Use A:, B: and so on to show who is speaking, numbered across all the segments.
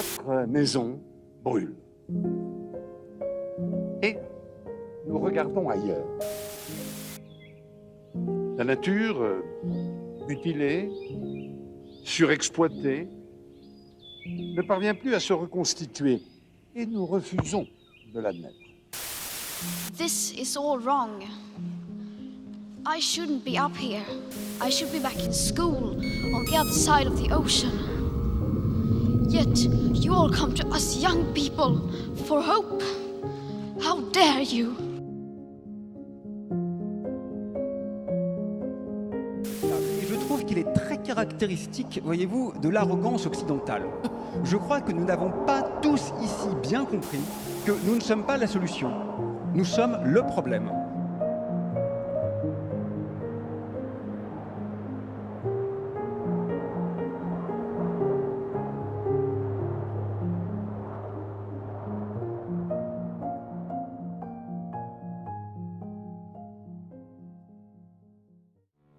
A: Notre maison brûle. Et nous regardons ailleurs. La nature, mutilée, surexploitée, ne parvient plus à se reconstituer. Et nous refusons de l'admettre.
B: This is all wrong. I shouldn't be up here. I should be back in school, on the other side of the ocean. Yet, you all come to us young people for hope. How dare you?
C: Et je trouve qu'il est très caractéristique, voyez-vous, de l'arrogance occidentale. Je crois que nous n'avons pas tous ici bien compris que nous ne sommes pas la solution. Nous sommes le problème.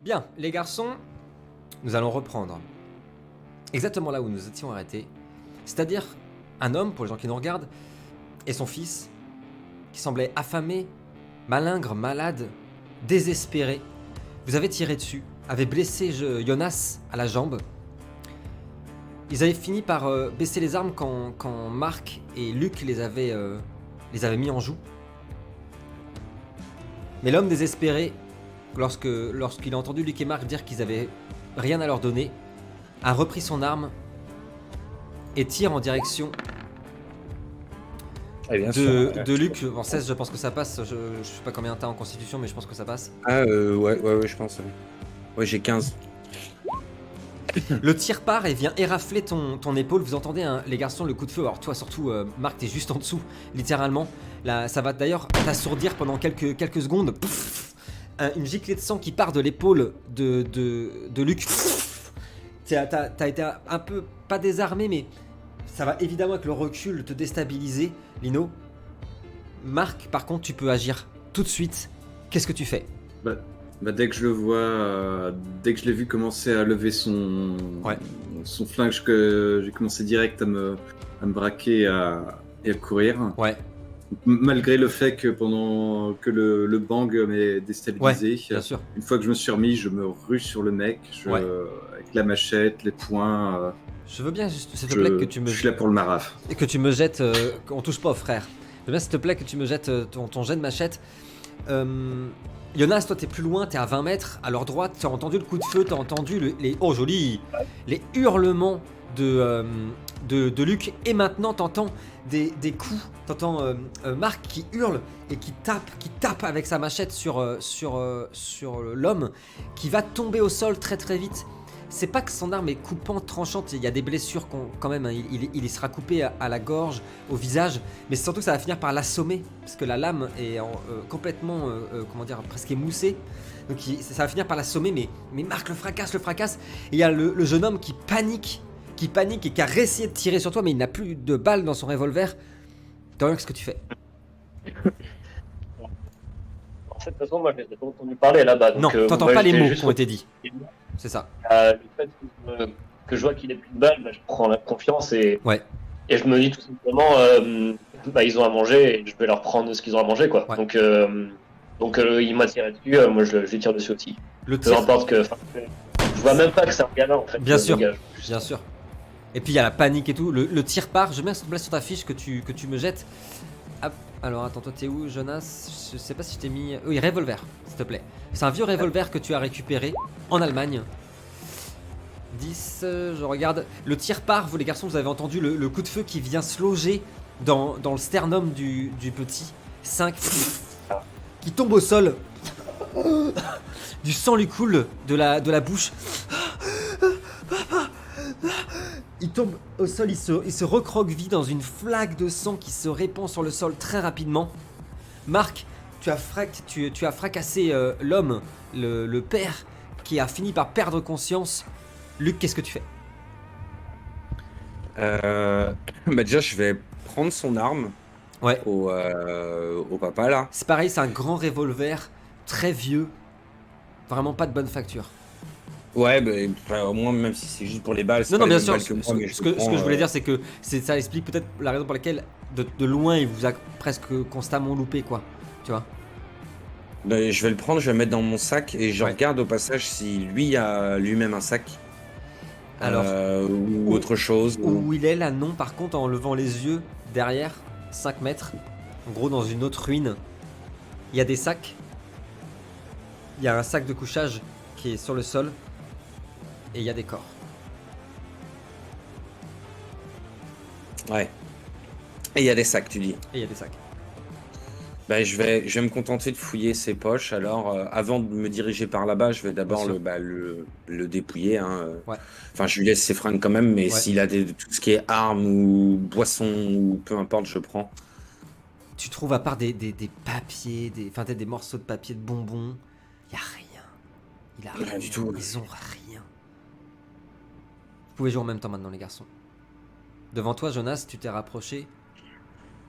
D: Bien, les garçons, nous allons reprendre exactement là où nous étions arrêtés. C'est-à-dire un homme, pour les gens qui nous regardent, et son fils, qui semblait affamé, malingre, malade, désespéré. Vous avez tiré dessus, avez blessé Jonas à la jambe. Ils avaient fini par baisser les armes quand Marc et Luc les avaient mis en joue. Mais l'homme désespéré, lorsqu'il a entendu Luc et Marc dire qu'ils avaient rien à leur donner, a repris son arme et tire en direction de Luc. En 16, je pense que ça passe. Je sais pas combien t'as en constitution, mais je pense que ça passe.
E: Ah ouais, je pense. Ouais, j'ai 15.
D: Le tir part et vient érafler ton épaule. Vous entendez, hein, les garçons, le coup de feu. Alors toi surtout, Marc, t'es juste en dessous, littéralement. Là, ça va d'ailleurs t'assourdir pendant quelques secondes. Pouf, une giclée de sang qui part de l'épaule de Luc. T'as été un peu, pas désarmé, mais ça va évidemment avec le recul te déstabiliser, Lino. Marc, par contre, tu peux agir tout de suite. Qu'est-ce que tu fais ?
E: Bah, dès que je le vois, dès que je l'ai vu commencer à lever son flingue, j'ai commencé direct à me braquer et à courir.
D: Ouais.
E: Malgré le fait que pendant que le bang m'ait déstabilisé,
D: bien sûr.
E: Une fois que je me suis remis, je me rue sur le mec, avec la machette, les poings.
D: Je veux bien, s'il te plaît, que tu me...
E: Je suis là pour le maraf.
D: Et que tu me jettes... on touche pas au frère. Je veux bien, s'il te plaît, que tu me jettes ton jet de machette. Jonas, toi, t'es plus loin, t'es à 20 mètres. À leur droite, t'as entendu le coup de feu, t'as entendu oh, joli, les hurlements de Luc. Et maintenant, t'entends des coups. T'entends Marc qui hurle et qui tape avec sa machette sur l'homme, qui va tomber au sol très très vite. C'est pas que son arme est coupante, tranchante, il y a des blessures quand même, hein. Il sera coupé à la gorge, au visage, mais c'est surtout que ça va finir par l'assommer, parce que la lame est complètement, presque émoussée, donc ça va finir par l'assommer, mais Marc le fracasse, et il y a le jeune homme qui panique et qui a réessayé de tirer sur toi, mais il n'a plus de balles dans son revolver. Dorian, qu'est-ce que tu fais ?
F: En fait, de toute façon, moi, je n'ai pas entendu parler là-bas.
D: Non, t'entends pas les mots qui ont été dits. C'est ça.
F: Le fait que je vois qu'il est plus de balles, je prends la confiance et je me dis tout simplement, ils ont à manger et je vais leur prendre ce qu'ils ont à manger, quoi. Ouais. Donc il m'a tiré dessus, moi je lui tire dessus aussi. Peu importe que, je vois même pas que c'est un gamin en fait.
D: Bien sûr. Et puis il y a la panique et tout. Le tir part. Je mets s'il te plaît sur ta fiche que tu me jettes. Hop. Alors attends, toi t'es où, Jonas? Je sais pas si je t'ai mis... Oui, revolver, s'il te plaît. C'est un vieux revolver que tu as récupéré en Allemagne. 10, je regarde. Le tir part, vous les garçons, vous avez entendu le coup de feu qui vient se loger dans le sternum du petit. 5, qui tombe au sol. Du sang lui coule de la bouche. Il tombe au sol, il se recroqueville dans une flaque de sang qui se répand sur le sol très rapidement. Marc, tu as fracassé l'homme, le père, qui a fini par perdre conscience. Luc, qu'est-ce que tu fais ?
E: Déjà, je vais prendre son arme au papa, là.
D: C'est pareil, c'est un grand revolver, très vieux. Vraiment pas de bonne facture.
G: Ouais, au moins, même si c'est juste pour les balles, c'est
D: Non,
G: pas
D: non,
G: les
D: bien
G: mêmes
D: sûr.
G: balles que moi, mais
D: Ce que je voulais dire, c'est que ça explique peut-être la raison pour laquelle de loin il vous a presque constamment loupé, quoi. Tu vois.
G: Je vais le prendre, je vais le mettre dans mon sac et je
D: Ouais.
G: regarde au passage si lui a lui-même un sac.
D: Alors,
G: ou autre chose.
D: Où il est là, non. Par contre, en levant les yeux derrière, 5 mètres, en gros dans une autre ruine, il y a des sacs. Il y a un sac de couchage qui est sur le sol et il y a des corps.
G: Ouais. Et il y a des sacs, tu dis.
D: Et il y a des sacs.
G: Je vais me contenter de fouiller ses poches. Alors, avant de me diriger par là-bas, je vais d'abord le dépouiller. Hein.
D: Ouais.
G: Enfin, je lui laisse ses fringues quand même, mais s'il a tout ce qui est armes ou boissons ou peu importe, je prends.
D: Tu trouves à part des papiers, des morceaux de papier, de bonbons, il n'y a rien. Il a rien
G: du tout.
D: Ils ont rien. Vous pouvez jouer en même temps maintenant, les garçons. Devant toi, Jonas, tu t'es rapproché.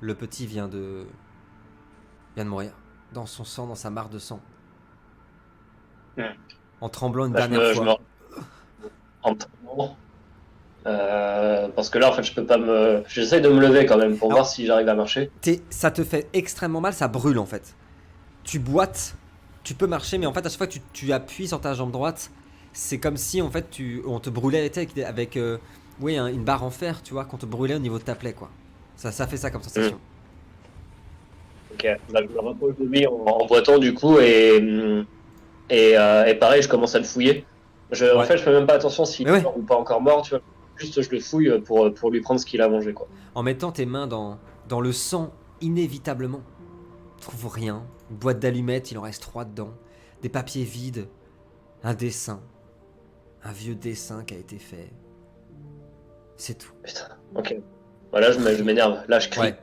D: Le petit vient de mourir. Dans son sang, dans sa mare de sang. En tremblant une dernière fois.
F: En tremblant. Parce que là, en fait, je peux pas me. J'essaye de me lever quand même pour voir si j'arrive à marcher.
D: Ça te fait extrêmement mal, ça brûle en fait. Tu boites, tu peux marcher, mais en fait, à chaque fois que tu appuies sur ta jambe droite, c'est comme si en fait on te brûlait avec une barre en fer, tu vois, qu'on te brûlait au niveau de ta plaie, quoi. Ça fait ça comme sensation.
F: Ok, je me rapproche de lui en boitant du coup et pareil, je commence à le fouiller. En fait, je fais même pas attention s'il est mort ou pas encore mort, tu vois. Juste, je le fouille pour lui prendre ce qu'il a mangé, quoi.
D: En mettant tes mains dans le sang, inévitablement, tu trouves rien. Une boîte d'allumettes, il en reste 3 dedans. Des papiers vides. Un dessin. Un vieux dessin qui a été fait. C'est tout.
F: Putain, ok. Voilà, je m'énerve. Là, je crie. Ouais.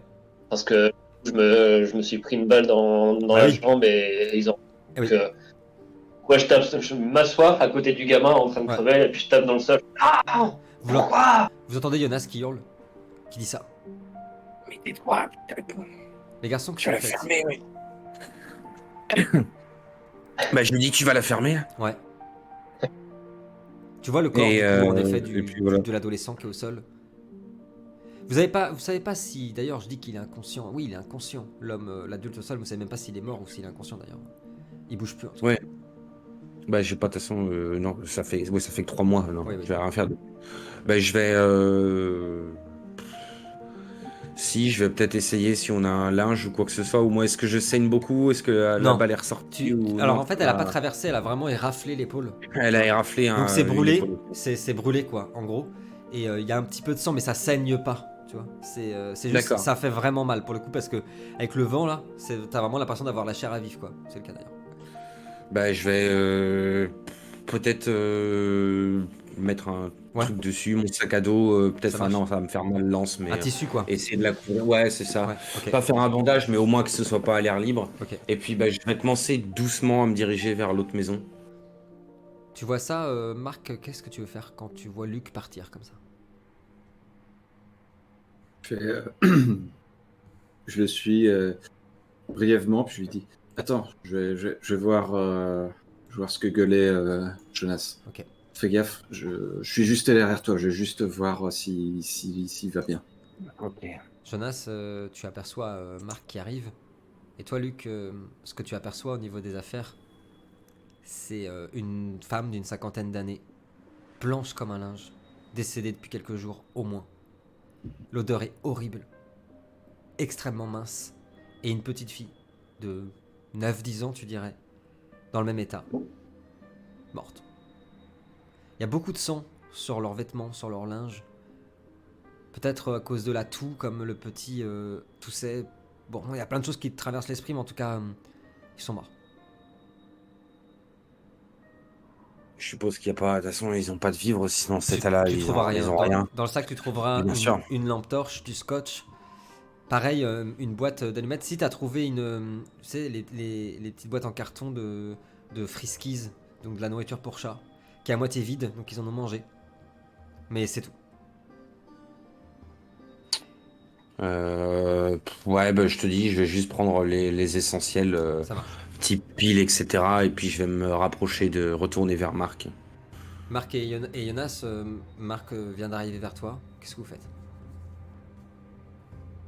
F: Parce que je me suis pris une balle dans la jambe et ils ont. Donc, je m'assois à côté du gamin en train de crever et puis je tape dans le sol. Ah, pourquoi ?
D: Vous entendez Jonas qui hurle, qui dit ça.
G: Mais tais-toi, putain.
D: Les garçons, que
G: tu vas la fermer, oui. Je lui dis que tu vas la fermer.
D: Ouais. Tu vois le corps en effet de l'adolescent qui est au sol. Vous savez pas si, d'ailleurs, je dis qu'il est inconscient. Oui, il est inconscient. L'homme, l'adulte au sol, vous savez même pas s'il est mort ou s'il est inconscient d'ailleurs. Il bouge plus.
G: Ouais. J'ai pas de toute façon. Non, ça fait que 3 mois. Non, je vais rien faire. Je vais. Si, je vais peut-être essayer si on a un linge ou quoi que ce soit. Ou moi, est-ce que je saigne beaucoup ? Est-ce que la balle est ressortie
D: Alors en fait, elle a pas traversé, elle a vraiment éraflé l'épaule.
G: Elle a éraflé.
D: Donc c'est brûlé. C'est brûlé quoi, en gros. Et il y a un petit peu de sang, mais ça saigne pas. Tu vois, c'est juste, ça fait vraiment mal pour le coup parce que avec le vent là, t'as vraiment l'impression d'avoir la chair à vif quoi. C'est le cas d'ailleurs.
G: Je vais peut-être mettre un truc dessus, mon sac à dos, peut-être non, ça va me faire mal lance, mais
D: un tissu quoi.
G: Essayer de la couvrir. Ouais, c'est ça.
D: Ouais, okay.
G: Pas faire un bandage, mais au moins que ce soit pas à l'air libre.
D: Okay.
G: Et puis je vais commencer doucement à me diriger vers l'autre maison.
D: Tu vois ça, Marc, qu'est-ce que tu veux faire quand tu vois Luc partir comme ça ?
E: Je le suis brièvement, puis je lui dis attends, je vais voir ce que gueulait Jonas.
D: Ok.
E: Fais gaffe, je suis juste derrière toi, je vais juste voir s'il va bien.
G: Ok.
D: Jonas, tu aperçois Marc qui arrive. Et toi, Luc, ce que tu aperçois au niveau des affaires, c'est une femme d'une 50aine d'années, blanche comme un linge, décédée depuis quelques jours au moins. L'odeur est horrible, extrêmement mince, et une petite fille de 9-10 ans, tu dirais, dans le même état, morte. Il y a beaucoup de sang sur leurs vêtements, sur leur linge. Peut-être à cause de la toux, comme le petit toussait. Bon, il y a plein de choses qui te traversent l'esprit, mais en tout cas, ils sont morts.
G: Je suppose qu'il n'y a pas... De toute façon, ils n'ont pas de vivre, sinon cet état-là, ils ont rien.
D: Dans le sac, tu trouveras une lampe torche, du scotch. Pareil, une boîte d'allumettes. Si tu as trouvé tu sais, les petites boîtes en carton de Friskies, donc de la nourriture pour chat, qui est à moitié vide, donc ils en ont mangé. Mais c'est tout.
G: Je te dis, je vais juste prendre les essentiels, type pile, etc. Et puis je vais me rapprocher de retourner vers Marc.
D: Marc et Jonas, Marc vient d'arriver vers toi. Qu'est-ce que vous faites?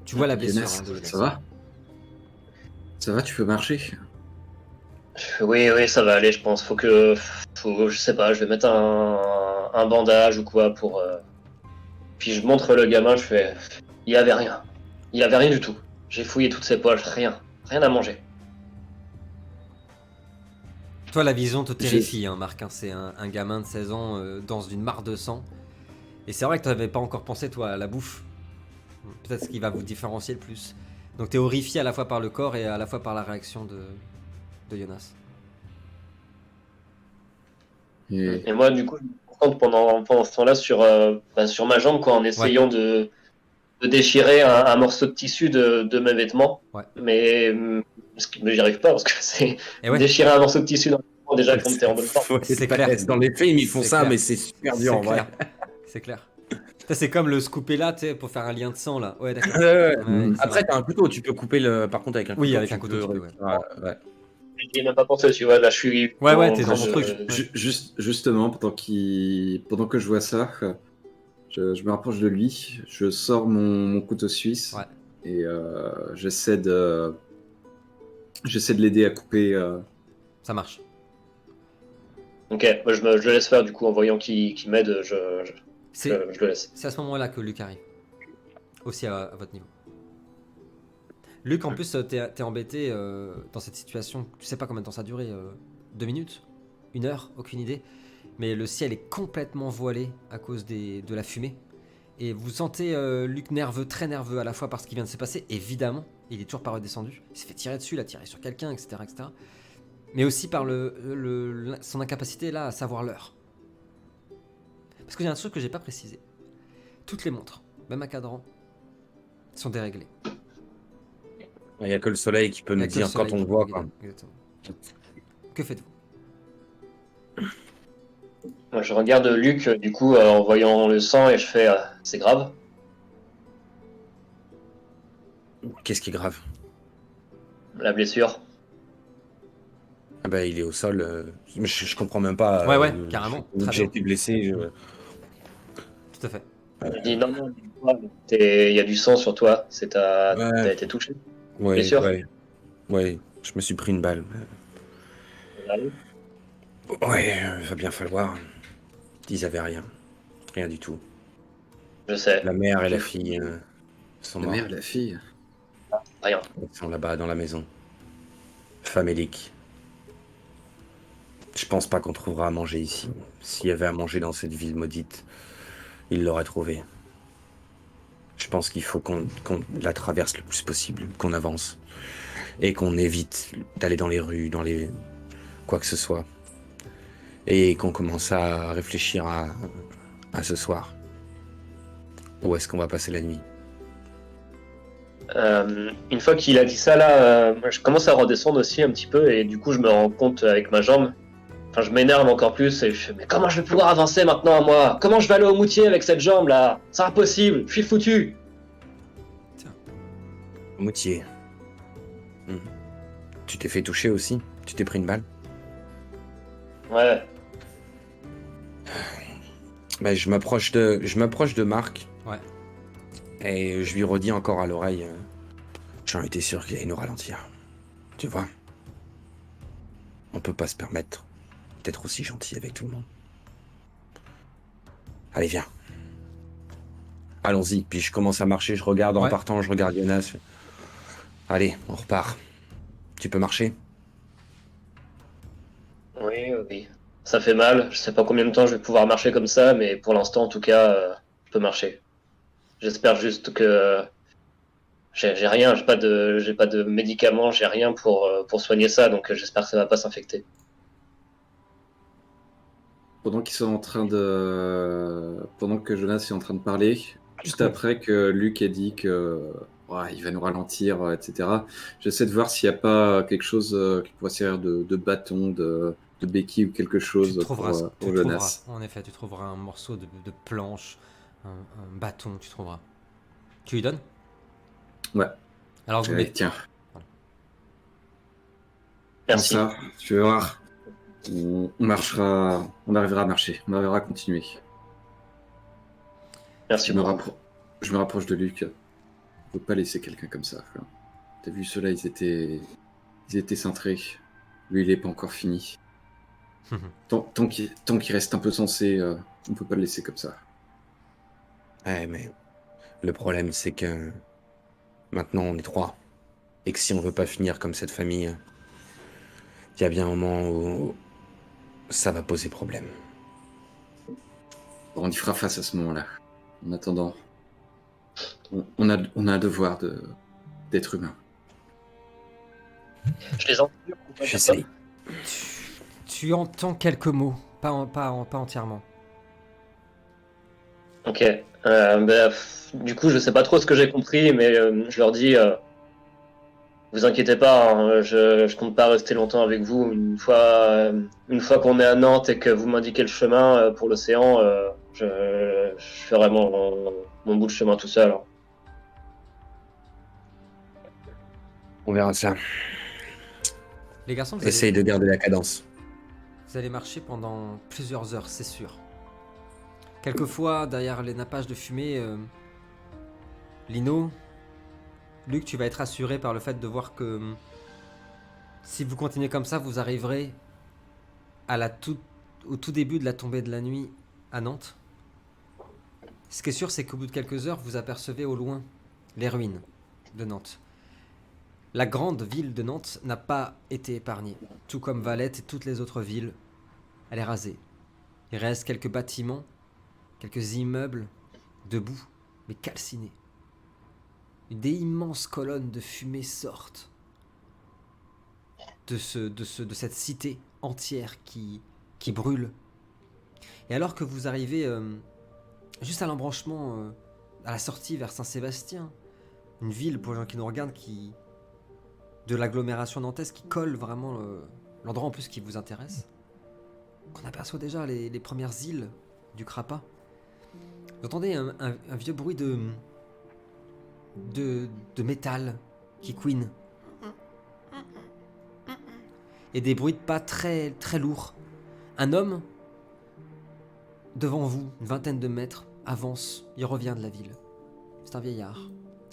D: Tu vois la blessure
E: Jonas,
D: de Jonas.
E: ça va? Ça va, tu peux marcher?
F: Oui, ça va aller, je pense. Je sais pas, je vais mettre un bandage ou quoi pour. Puis je montre le gamin, je fais. Il y avait rien. Il y avait rien du tout. J'ai fouillé toutes ses poches, rien. Rien à manger.
D: Toi, la vision te terrifie, hein, Marc. Hein. C'est un gamin de 16 ans dans une mare de sang. Et c'est vrai que tu n'avais pas encore pensé, toi, à la bouffe. Peut-être ce qui va vous différencier le plus. Donc tu es horrifié à la fois par le corps et à la fois par la réaction de Jonas.
F: Et moi, du coup, je me concentre pendant ce temps-là sur ma jambe, quoi, en essayant de déchirer un morceau de tissu de mes vêtements.
D: Ouais.
F: Mais j'y arrive pas parce que c'est déchirer un morceau de tissu dans les vêtements déjà quand t'es en bonne forme.
D: C'est clair.
G: Dans les films, ils font ça,
D: clair.
G: mais c'est super dur en vrai.
D: C'est clair. Ça, c'est comme le scooper là, tu sais, pour faire un lien de sang là. Ouais, d'accord.
G: Après, t'as un couteau, tu peux couper par contre avec un couteau.
D: Oui, avec un couteau.
G: Ouais.
F: J'y ai même pas pensé, tu vois, là je suis.
D: Ouais, t'es dans mon truc.
E: Justement, pendant que je vois ça, je me rapproche de lui, je sors mon couteau suisse et j'essaie de l'aider à couper.
D: Ça marche.
F: Ok, moi je le laisse faire du coup en voyant qu'il m'aide, je le laisse.
D: C'est à ce moment-là que Luc arrive. Aussi à votre niveau. Luc, en plus, t'es embêté dans cette situation. Tu sais pas combien de temps ça a duré 2 minutes? 1 heure? Aucune idée. Mais le ciel est complètement voilé à cause de la fumée. Et vous sentez Luc nerveux, très nerveux, à la fois par ce qui vient de se passer. Évidemment, il est toujours pas redescendu. Il s'est fait tirer dessus, il a tiré sur quelqu'un, etc., etc. Mais aussi par son incapacité là à savoir l'heure. Parce qu'il y a un truc que j'ai pas précisé. Toutes les montres, même à cadran, sont déréglées.
G: Il n'y a que le soleil qui peut nous dire quand on le voit.
D: Exactement. Que faites-vous?
F: Moi, je regarde Luc du coup en voyant le sang et je fais c'est grave.
G: Qu'est-ce qui est grave?
F: La blessure.
G: Ah bah, il est au sol. Je comprends même pas.
D: Ouais, carrément.
G: J'ai été blessé.
F: Tout à fait. Je dis non, il y a du sang sur toi. T'as été touché.
G: Ouais, je me suis pris une balle. Ouais, va bien falloir. Ils avaient rien. Rien du tout.
F: Je sais.
G: La mère et la fille sont mortes.
E: La mère et la fille?
F: Rien.
G: Ils sont là-bas dans la maison. Famélique. Je pense pas qu'on trouvera à manger ici. S'il y avait à manger dans cette ville maudite, ils l'auraient trouvé. Je pense qu'il faut qu'on la traverse le plus possible, qu'on avance. Et qu'on évite d'aller dans les rues, quoi que ce soit. Et qu'on commence à réfléchir à ce soir. Où est-ce qu'on va passer la nuit?
F: Une fois qu'il a dit ça, là, je commence à redescendre aussi un petit peu et du coup je me rends compte avec ma jambe. Enfin, je m'énerve encore plus et je fais mais comment je vais pouvoir avancer maintenant, moi? Comment je vais aller au Moutier avec cette jambe là? C'est impossible, je suis foutu.
G: Moutier. Tu t'es fait toucher aussi? Tu t'es pris une balle?
F: Ouais.
G: Bah, je m'approche de Marc.
D: Ouais.
G: Et je lui redis encore à l'oreille. J'en étais sûr qu'il allait nous ralentir. Tu vois? On peut pas se permettre d'être aussi gentil avec tout le monde. Allez, viens. Allons-y. Puis je commence à marcher, je regarde en partant, je regarde Jonas. Allez, on repart. Tu peux marcher?
F: Oui. Ça fait mal. Je sais pas combien de temps je vais pouvoir marcher comme ça, mais pour l'instant, en tout cas, je peux marcher. J'espère juste que j'ai rien, j'ai pas de médicaments, j'ai rien pour soigner ça, donc j'espère que ça va pas s'infecter.
E: Pendant que Jonas est en train de parler, juste après que Luc ait dit que il va nous ralentir, etc. J'essaie de voir s'il n'y a pas quelque chose qui pourrait servir de bâton, de béquille ou quelque chose pour Jonas.
D: En effet, tu trouveras un morceau de planche, un bâton, tu trouveras. Tu lui donnes?
E: Ouais.
D: Alors vous
E: tiens.
F: Merci.
E: Ça, tu vas voir. On marchera, on arrivera à marcher, on arrivera à continuer.
F: Merci
E: Je me,
F: beaucoup.
E: je me rapproche de Luc. On peut pas laisser quelqu'un comme ça. T'as vu ceux-là, ils étaient cintrés. Lui, il est pas encore fini. Tant qu'il reste un peu sensé, on peut pas le laisser comme ça.
G: Ouais, mais le problème, c'est que maintenant, on est 3. Et que si on veut pas finir comme cette famille, il y a bien un moment où ça va poser problème.
E: On y fera face à ce moment-là. En attendant, on a un devoir d'être humain.
F: Je les entends.
G: J'essaye.
D: Tu entends quelques mots, pas entièrement.
F: Ok. Du coup, je sais pas trop ce que j'ai compris, mais je leur dis, vous inquiétez pas, hein, je compte pas rester longtemps avec vous. Une fois qu'on est à Nantes et que vous m'indiquez le chemin pour l'océan, je ferai mon bout de chemin tout seul. Hein.
G: On verra ça.
D: Les garçons,
G: Essaye de garder la cadence.
D: vous allez marcher pendant plusieurs heures, c'est sûr. Quelquefois, derrière les nappages de fumée, Lino, Luc, tu vas être rassuré par le fait de voir que si vous continuez comme ça, vous arriverez au tout début de la tombée de la nuit à Nantes. Ce qui est sûr, c'est qu'au bout de quelques heures, vous apercevez au loin les ruines de Nantes. La grande ville de Nantes n'a pas été épargnée, tout comme Valette et toutes les autres villes. Elle est rasée. Il reste quelques bâtiments, quelques immeubles debout, mais calcinés. Des immenses colonnes de fumée sortent de cette cité entière qui brûle. Et alors que vous arrivez juste à l'embranchement, à la sortie vers Saint-Sébastien, une ville, pour les gens qui nous regardent, de l'agglomération nantaise qui colle vraiment l'endroit en plus qui vous intéresse, qu'on aperçoit déjà les premières îles du Crapa. Vous entendez un vieux bruit de métal qui couine. Et des bruits de pas très, très lourds. Un homme, devant vous, une vingtaine de mètres, avance, il revient de la ville. C'est un vieillard.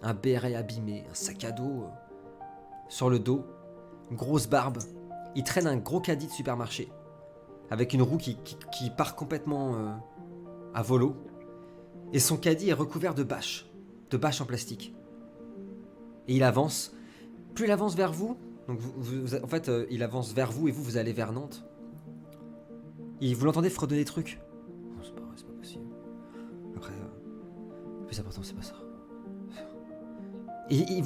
D: Un béret abîmé, un sac à dos sur le dos, une grosse barbe. Il traîne un gros caddie de supermarché, avec une roue qui part complètement à volo. Et son caddie est recouvert de bâches en plastique. Et il avance. Plus il avance vers vous, donc en fait, il avance vers vous et vous allez vers Nantes. Et vous l'entendez fredonner des trucs. Non, c'est pas vrai, c'est pas possible. Après, le plus important, c'est pas ça. Et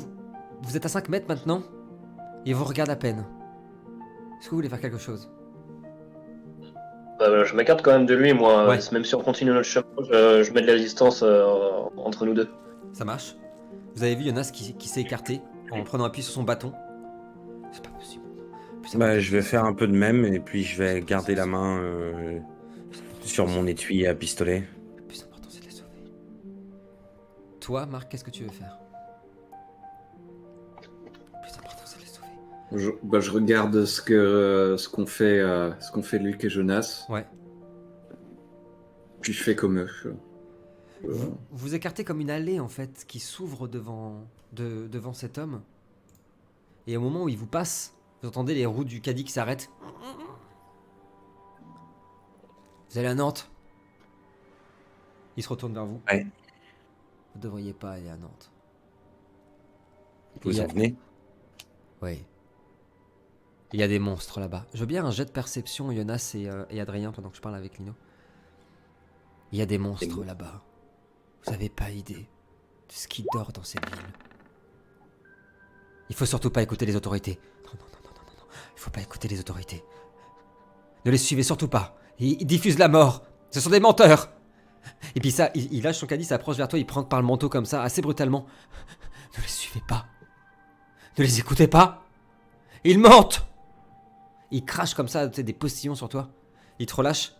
D: vous êtes à 5 mètres maintenant. Il vous regarde à peine. Est-ce que vous voulez faire quelque chose ?
F: Je m'écarte quand même de lui, moi.
D: Ouais.
F: Même si on continue notre chemin, je mets de la distance entre nous deux.
D: Ça marche. Vous avez vu Jonas qui s'est écarté en prenant appui sur son bâton. C'est pas possible.
G: Je vais faire un peu de même et puis je vais garder la main sur mon étui à pistolet.
D: Le plus important, c'est de les sauver. Toi, Marc, qu'est-ce que tu veux faire ? Le plus important, c'est de les sauver.
E: Je regarde ce qu'ont fait Luc et Jonas.
D: Ouais.
E: Puis je fais comme eux.
D: Vous écartez comme une allée en fait qui s'ouvre devant cet homme. Et au moment où il vous passe, vous entendez les roues du caddie qui s'arrêtent. Vous allez à Nantes ? Il se retourne vers vous.
G: Ouais.
D: Vous devriez pas aller à Nantes.
G: Vous en venez ?
D: Oui. Il y a des monstres là-bas. Je veux bien un jet de perception, Jonas et Adrien, pendant que je parle avec Lino. Il y a des monstres là-bas. Vous avez pas idée de ce qui dort dans cette ville. Il faut surtout pas écouter les autorités. Non. Il faut pas écouter les autorités. Ne les suivez surtout pas. Ils diffusent la mort. Ce sont des menteurs. Et puis ça, il lâche son caddie, s'approche vers toi, il prend par le manteau comme ça, assez brutalement. Ne les suivez pas. Ne les écoutez pas. Ils mentent. Il crache comme ça, des postillons sur toi. Il te relâche,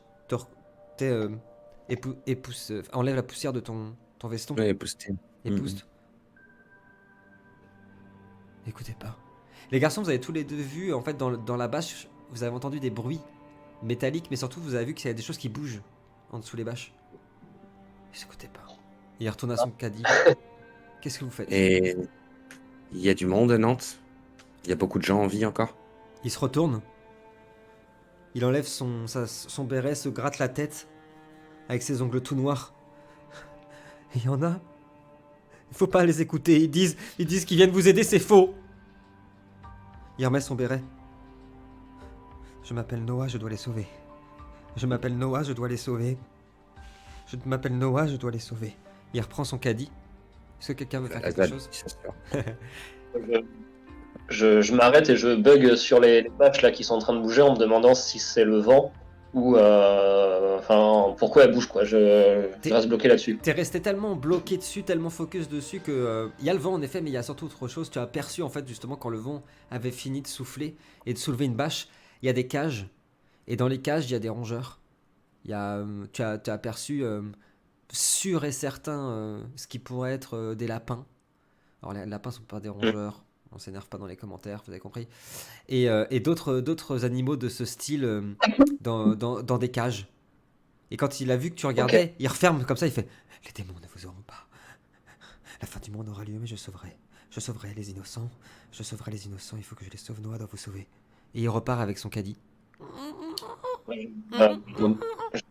D: enlève la poussière de ton veston.
G: Ouais, posté.
D: Épouste. Écoutez pas. Les garçons, vous avez tous les deux vu, en fait, dans la bâche, vous avez entendu des bruits métallique, mais surtout vous avez vu qu'il y a des choses qui bougent en dessous les bâches. Il s'écoutait pas. Il retourne à son caddie. Qu'est-ce que vous faites?
G: Et il y a du monde à Nantes? Il y a beaucoup de gens en vie encore?
D: Il se retourne. Il enlève son béret, se gratte la tête avec ses ongles tout noirs. Et il y en a. Il faut pas les écouter. Ils disent qu'ils viennent vous aider, c'est faux. Il remet son béret. Je m'appelle Noah, je dois les sauver. Je m'appelle Noah, je dois les sauver. Je m'appelle Noah, je dois les sauver. Il reprend son caddie. Est-ce que quelqu'un veut faire quelque chose?
F: Je m'arrête et je bug sur les bâches là qui sont en train de bouger en me demandant si c'est le vent ou pourquoi elles bougent quoi. Je reste bloqué là-dessus.
D: T'es resté tellement bloqué dessus, tellement focus dessus que il y a le vent en effet, mais il y a surtout autre chose. Tu as aperçu en fait justement quand le vent avait fini de souffler et de soulever une bâche, il y a des cages et dans les cages il y a des rongeurs. Tu as aperçu sûr et certain ce qui pourrait être des lapins. Alors les lapins sont pas des rongeurs. On s'énerve pas dans les commentaires, vous avez compris. Et d'autres animaux de ce style dans des cages. Et quand il a vu que tu regardais, il referme comme ça, il fait « Les démons ne vous auront pas. La fin du monde aura lieu, mais je sauverai. Je sauverai les innocents. Je sauverai les innocents, il faut que je les sauve. Noah doit vous sauver. » Et il repart avec son caddie.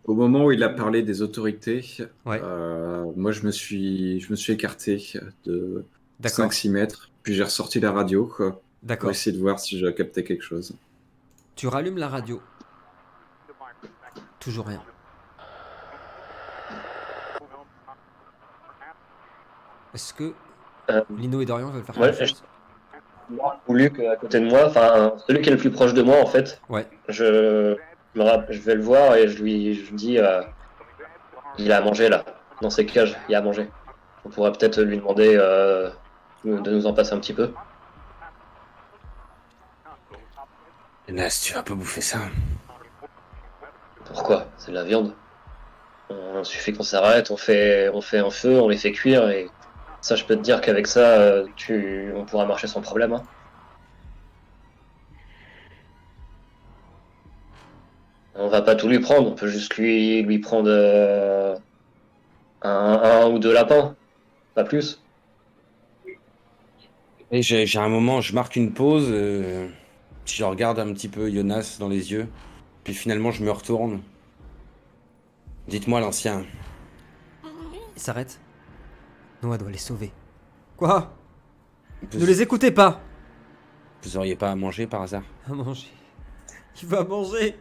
E: Au moment où il a parlé des autorités,
D: Ouais.
E: moi je me suis écarté de
D: D'accord.
E: 5-6 mètres, puis j'ai ressorti la radio pour
D: D'accord.
E: essayer de voir si je captais quelque chose.
D: Tu rallumes la radio. Toujours rien. Est-ce que Lino et Dorian veulent faire quelque chose?
F: Ou Luc à côté de moi, enfin celui qui est le plus proche de moi en fait.
D: Ouais.
F: Je vais le voir et je lui dis il a à manger là, dans ses cages, il y a à manger. On pourrait peut-être lui demander de nous en passer un petit peu.
G: Nas, tu vas pas bouffer ça.
F: Pourquoi? C'est de la viande. Il suffit qu'on s'arrête, on fait un feu, on les fait cuire et ça je peux te dire qu'avec ça on pourra marcher sans problème. Hein. On va pas tout lui prendre, on peut juste lui prendre un ou deux lapins, pas plus.
G: Et j'ai un moment, je marque une pause, je regarde un petit peu Jonas dans les yeux, puis finalement je me retourne. Dites-moi l'ancien.
D: Il s'arrête. Noah doit les sauver. Quoi? Ne les écoutez pas.
G: Vous auriez pas à manger par hasard?
D: À manger. Il va manger.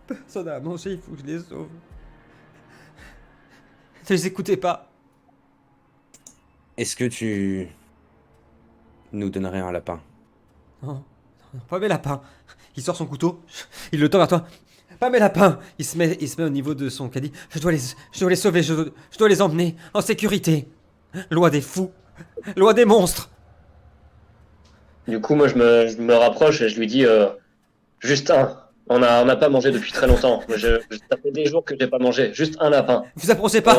D: Personne n'a à manger, il faut que je les sauve. Ne les écoutez pas.
G: Est-ce que tu nous donnerais un lapin?
D: Non, pas mes lapins. Il sort son couteau, il le tend vers toi. Pas mes lapins. Il se met au niveau de son caddie. Je dois les sauver, je dois les emmener en sécurité. Loi des fous, loi des monstres.
F: Du coup, moi, je me rapproche et je lui dis juste un. On n'a pas mangé depuis très longtemps. Ça fait des jours que j'ai pas mangé. Juste un lapin.
D: Vous approchez pas.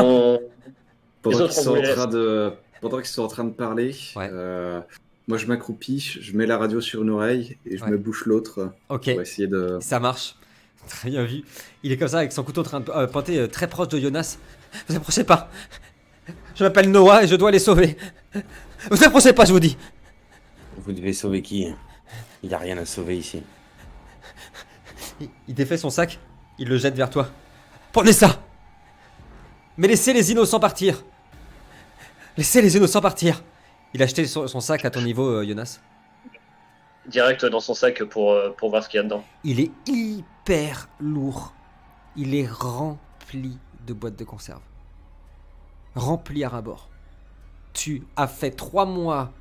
E: Pendant qu'ils sont en train de parler,
D: ouais.
E: Moi je m'accroupis, je mets la radio sur une oreille et je me bouche l'autre pour essayer de...
D: Ça marche. Très bien vu. Il est comme ça avec son couteau en train de pointer très proche de Jonas. Vous approchez pas. Je m'appelle Noah et je dois les sauver. Vous approchez pas, je vous dis.
G: Vous devez sauver qui? Il n'y a rien à sauver ici.
D: Il défait son sac, il le jette vers toi. Prenez ça. Mais laissez les innocents partir. Laissez les innocents partir. Il a jeté son sac à ton niveau, Jonas.
F: Direct dans son sac pour voir ce qu'il y a dedans.
D: Il est hyper lourd. Il est rempli de boîtes de conserve. Rempli à ras-bord. Tu as fait 3 mois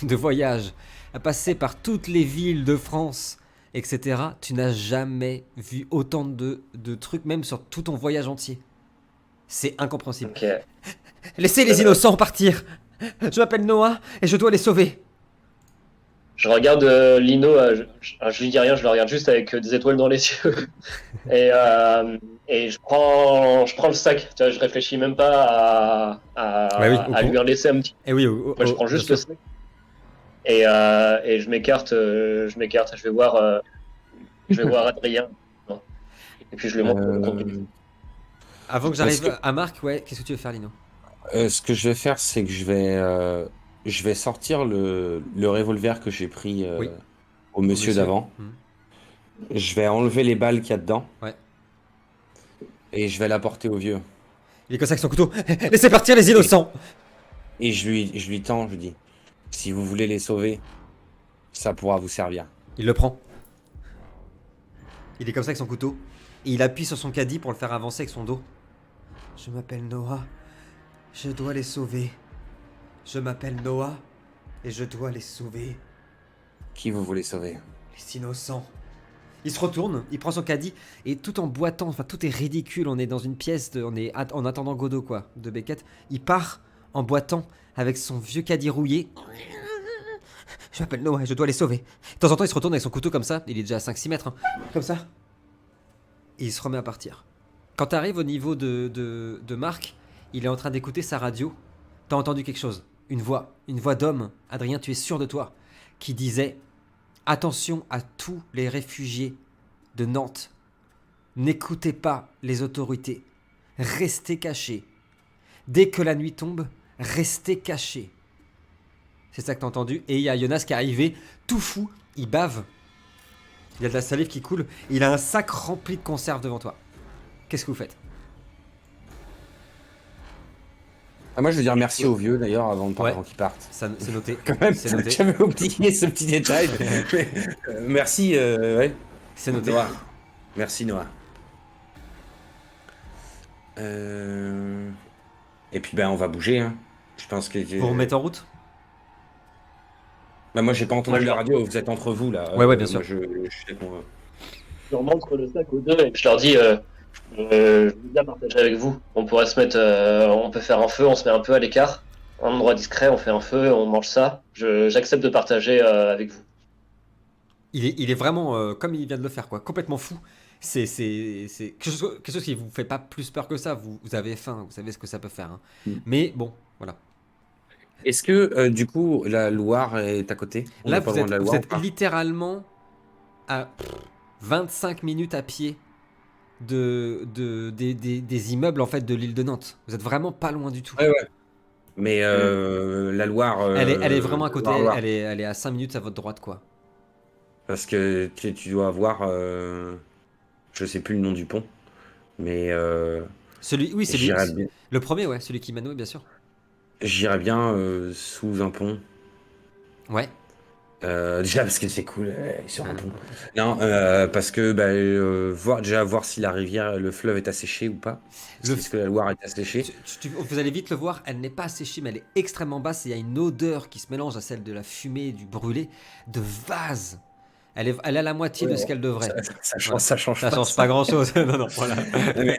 D: de voyage, à passer par toutes les villes de France, etc. Tu n'as jamais vu autant de trucs, même sur tout ton voyage entier. C'est incompréhensible.
F: Okay.
D: Laissez les innocents partir. Je m'appelle Noah et je dois les sauver.
F: Je regarde Lino, je lui dis rien, je le regarde juste avec des étoiles dans les yeux. et je prends le sac. Tu vois, je réfléchis même pas à lui en laisser un petit.
D: Et oui,
F: je prends juste le sac. Et je m'écarte, je vais voir Adrien. Et puis je lui montre le contenu.
D: Avant que j'arrive à Marc, ouais, qu'est-ce que tu veux faire, Lino?
G: Ce que je vais faire, c'est que je vais sortir le revolver que j'ai pris
D: Oui.
G: au monsieur d'avant. Je vais enlever les balles qu'il y a dedans.
D: Ouais.
G: Et je vais l'apporter au vieux.
D: Il est comme ça avec son couteau. Laissez partir les innocents.
G: Et je lui tends, je lui dis, si vous voulez les sauver, ça pourra vous servir.
D: Il le prend. Il est comme ça avec son couteau. Et il appuie sur son caddie pour le faire avancer avec son dos. Je m'appelle Noah. Je dois les sauver. Je m'appelle Noah. Et je dois les sauver.
G: Qui vous voulez sauver?
D: Les innocents. Il se retourne, il prend son caddie, et tout en boitant, enfin tout est ridicule, on est dans une pièce, on est en attendant Godot quoi, de Beckett. Il part en boitant avec son vieux caddie rouillé. Je m'appelle Noah et je dois les sauver. De temps en temps il se retourne avec son couteau comme ça, il est déjà à 5-6 mètres, hein, comme ça. Et il se remet à partir. Quand tu arrives au niveau de Marc, il est en train d'écouter sa radio. T'as entendu quelque chose, une voix d'homme, Adrien tu es sûr de toi, qui disait... Attention à tous les réfugiés de Nantes. N'écoutez pas les autorités. Restez cachés. Dès que la nuit tombe, restez cachés. C'est ça que t'as entendu. Et il y a Jonas qui est arrivé, tout fou. Il bave. Il y a de la salive qui coule. Il a un sac rempli de conserves devant toi. Qu'est-ce que vous faites?
G: Moi, je veux dire merci au vieux d'ailleurs avant qu'il parte.
D: C'est noté.
G: Quand même,
D: C'est noté.
G: j'avais oublié ce petit détail. Merci, ouais.
D: C'est noté.
G: Noah. Merci Noah. Et puis on va bouger. Hein. Je pense que.
D: Vous remettez en route?
G: Moi, j'ai pas entendu la radio. Vous êtes entre vous là.
D: Ouais, bien sûr.
G: Moi, je
F: leur montre le sac aux deux et je leur dis je veux bien partager avec vous. On pourrait se mettre, on peut faire un feu, on se met un peu à l'écart, un endroit discret, on fait un feu, on mange ça. J'accepte de partager avec vous.
D: Il est vraiment comme il vient de le faire, quoi, complètement fou. C'est quelque chose qui vous fait pas plus peur que ça. Vous avez faim, vous savez ce que ça peut faire. Hein. Mais bon, voilà.
G: Est-ce que du coup la Loire est à côté?
D: Là, vous êtes littéralement à 25 minutes à pied des immeubles en fait de l'île de Nantes. Vous êtes vraiment pas loin du tout.
G: Ouais. Mais la Loire.
D: Elle est vraiment à côté.
G: Loire.
D: Elle est à 5 minutes à votre droite, quoi.
G: Parce que tu dois avoir. Je sais plus le nom du pont. Mais.
D: Oui, c'est lui.
G: Bien.
D: Le premier, ouais, celui qui m'a noué, bien sûr.
G: J'irais bien sous un pont.
D: Ouais.
G: Déjà parce que c'est cool sur un pont. Non, parce que voir si la rivière, le fleuve est asséché ou pas. Est-ce que la Loire est asséchée?
D: Vous allez vite le voir, elle n'est pas asséchée, mais elle est extrêmement basse. Et il y a une odeur qui se mélange à celle de la fumée, du brûlé, de vase. Elle a la moitié de ce qu'elle devrait.
G: Ça change
D: pas grand-chose. Non, voilà.
G: Mais